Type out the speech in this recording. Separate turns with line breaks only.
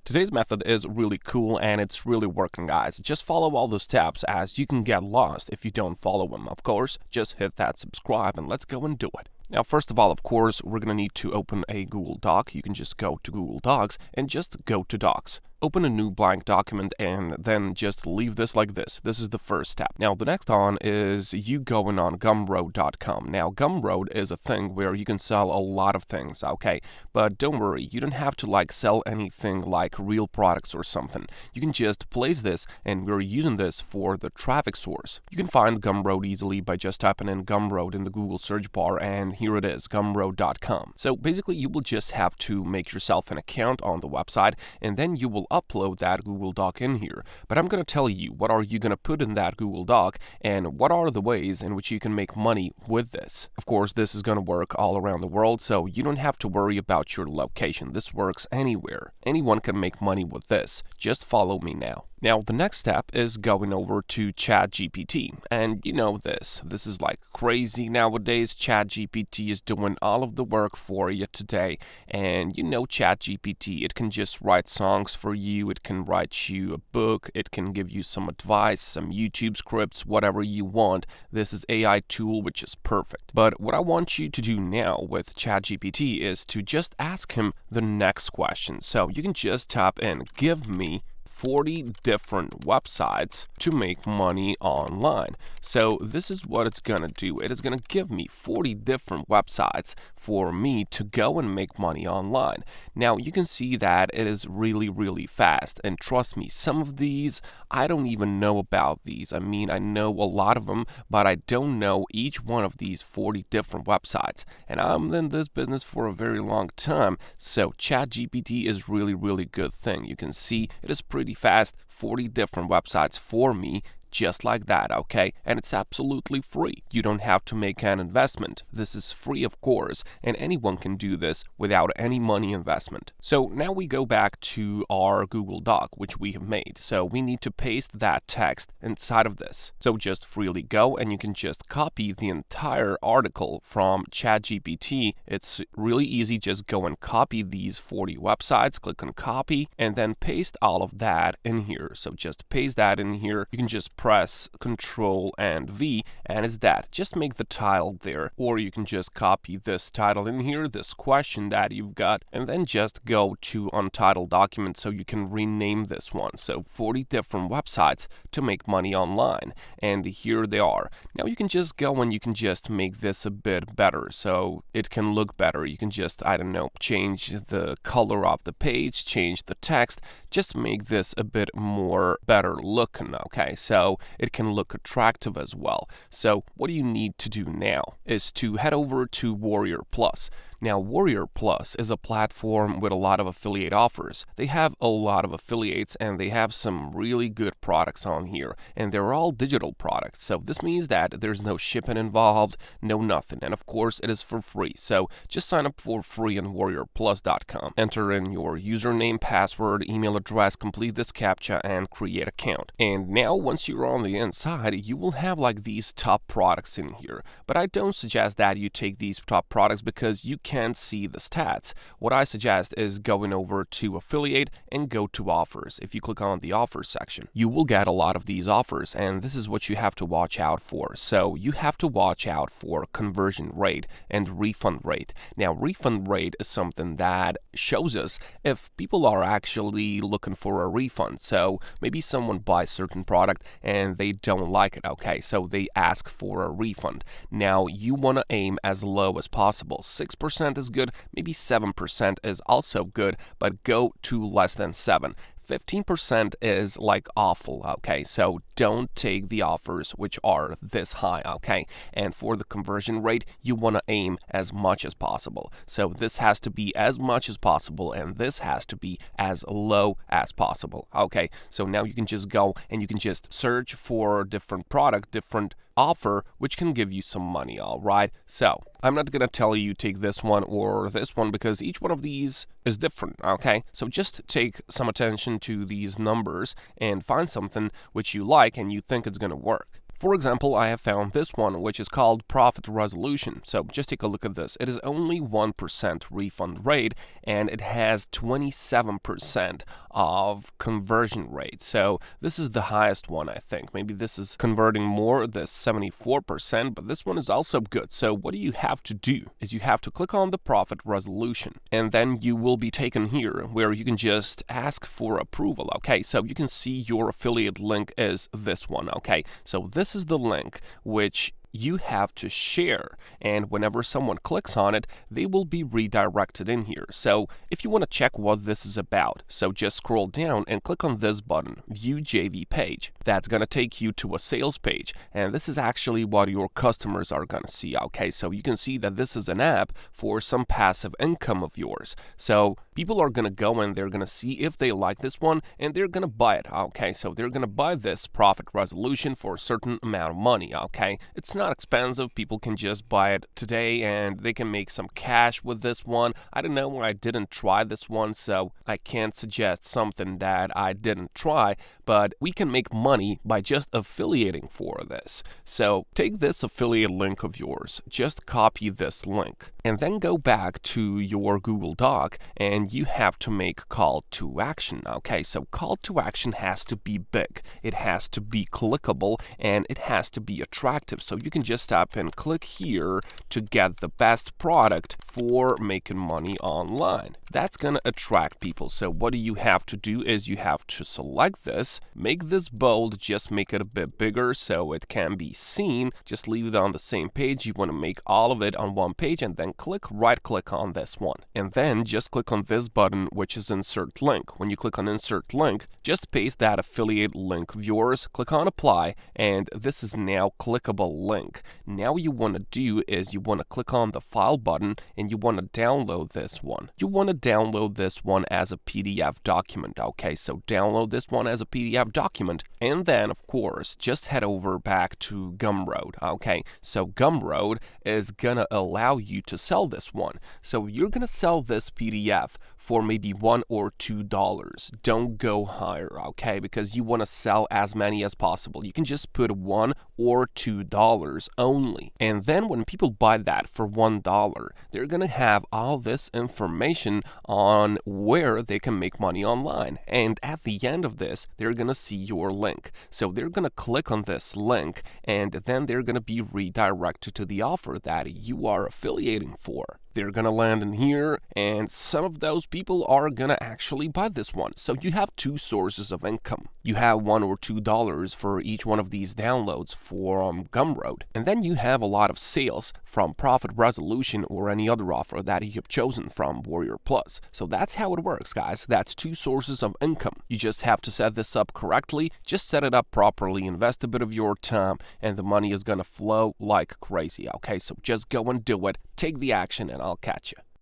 Today's method is really cool and it's really working, guys. Just follow all the steps as you can get lost if you don't follow them. Of course, just hit that subscribe and let's go and do it. Now, first of all, of course, we're going to need to open a Google Doc. You can just go to Google Docs and just go to Docs. Open a new blank document and then just leave this like this. This is the first step. Now, the next on is you going on Gumroad.com. Now, Gumroad is a thing where you can sell a lot of things, okay? But don't worry, you don't have to sell anything like real products or something. You can just place this and we're using this for the traffic source. You can find Gumroad easily by just typing in Gumroad in the Google search bar and here it is, Gumroad.com. So basically, you will just have to make yourself an account on the website and then you will upload that Google Doc in here. But I'm going to tell you what are you going to put in that Google Doc and what are the ways in which you can make money with this. Of course, this is going to work all around the world, so you don't have to worry about your location. This works anywhere. Anyone can make money with this. Just follow me now. Now, the next step is going over to ChatGPT. And you know this. This is like crazy nowadays. ChatGPT is doing all of the work for you today. And you know ChatGPT, it can just write songs for you. It can write you a book. It can give you some advice, some YouTube scripts, whatever you want. This is AI tool, which is perfect. But what I want you to do now with ChatGPT is to just ask him the next question. So you can just type in, give me 40 different websites to make money online. So this is what it's going to do. It is going to give me 40 different websites for me to go and make money online. Now you can see that it is really, really fast. And trust me, some of these, I don't even know about these. I mean, I know a lot of them, but I don't know each one of these 40 different websites. And I'm in this business for a very long time. So ChatGPT is really, really good thing. You can see it is pretty fast, 40 different websites for me, just like that, okay? And it's absolutely free. You don't have to make an investment. This is free, of course, and anyone can do this without any money investment. So now we go back to our Google Doc, which we have made. So we need to paste that text inside of this. So just freely go and you can just copy the entire article from ChatGPT. It's really easy. Just go and copy these 40 websites, click on copy, and then paste all of that in here. So just paste that in here. You can just press Control and V and it's that. Just make the title there, or you can just copy this title in here, this question that you've got, and then just go to Untitled Document so you can rename this one. So 40 different websites to make money online, and here they are. Now you can just go and you can just make this a bit better so it can look better. You can just, I don't know, change the color of the page, change the text, just make this a bit more better looking, okay? So it can look attractive as well. So what you need to do now is to head over to Warrior Plus. Now, Warrior Plus is a platform with a lot of affiliate offers. They have a lot of affiliates and they have some really good products on here, and they're all digital products. So this means that there's no shipping involved, no nothing. And of course, it is for free. So just sign up for free on warriorplus.com. Enter in your username, password, email address, complete this CAPTCHA, and create account. And now, once you're on the inside, you will have these top products in here. But I don't suggest that you take these top products because you can't see the stats. What I suggest is going over to affiliate and go to offers. If you click on the offers section, you will get a lot of these offers, and this is what you have to watch out for. So you have to watch out for conversion rate and refund rate. Now, refund rate is something that shows us if people are actually looking for a refund. So maybe someone buys certain product and they don't like it, okay? So they ask for a refund. Now, you want to aim as low as possible. 6% is good, maybe 7% is also good, but go to less than 7. 15% is awful, okay? So don't take the offers which are this high, okay? And for the conversion rate, you want to aim as much as possible. So this has to be as much as possible, and this has to be as low as possible, okay? So now you can just go and you can just search for a different product, different offer, which can give you some money, all right? So I'm not going to tell you take this one or this one because each one of these is different, okay? So just take some attention to these numbers and find something which you like and you think it's going to work. For example, I have found this one, which is called Profit Resolution. So just take a look at this. It is only 1% refund rate, and it has 27% of conversion rate. So this is the highest one, I think. Maybe this is converting more, this 74%, but this one is also good. So what you have to do is you have to click on the Profit Resolution, and then you will be taken here where you can just ask for approval. Okay, so you can see your affiliate link is this one. Okay, so this is the link which you have to share, and whenever someone clicks on it, they will be redirected in here. So if you want to check what this is about, so just scroll down and click on this button, View JV Page. That's going to take you to a sales page, and this is actually what your customers are going to see. Okay, so you can see that this is an app for some passive income of yours. So people are going to go in, they're going to see if they like this one, and they're going to buy it. Okay, so they're going to buy this Profit Resolution for a certain amount of money. Okay, it's not expensive. People can just buy it today and they can make some cash with this one. I don't know, I didn't try this one, so I can't suggest something that I didn't try, but we can make money by just affiliating for this. So take this affiliate link of yours, just copy this link, and then go back to your Google Doc and you have to make call to action. Okay, so call to action has to be big, it has to be clickable, and it has to be attractive. So you can just tap and click here to get the best product for making money online. That's going to attract people. So what you have to do is you have to select this, make this bold, just make it a bit bigger so it can be seen. Just leave it on the same page. You want to make all of it on one page, and then right click on this one. And then just click on this button, which is Insert Link. When you click on Insert Link, just paste that affiliate link of yours, click on Apply, and this is now clickable link. Now you want to do is you want to click on the File button and you want to download this one. You want to download this one as a PDF document. Okay, so download this one as a PDF document, and then of course just head over back to Gumroad. Okay, so Gumroad is gonna allow you to sell this one. So you're gonna sell this PDF for maybe $1 or $2. Don't go higher, okay? Because you want to sell as many as possible. You can just put $1 or $2 only. And then when people buy that for $1, they're going to have all this information on where they can make money online. And at the end of this, they're going to see your link. So they're going to click on this link, and then they're going to be redirected to the offer that you are affiliating for. They're going to land in here, and some of those people are going to actually buy this one. So you have two sources of income. You have $1 or $2 for each one of these downloads from Gumroad. And then you have a lot of sales from Profit Resolution or any other offer that you have chosen from Warrior Plus. So that's how it works, guys. That's two sources of income. You just have to set this up correctly. Just set it up properly, invest a bit of your time, and the money is going to flow like crazy. Okay, so just go and do it. Take the action, and I'll catch you.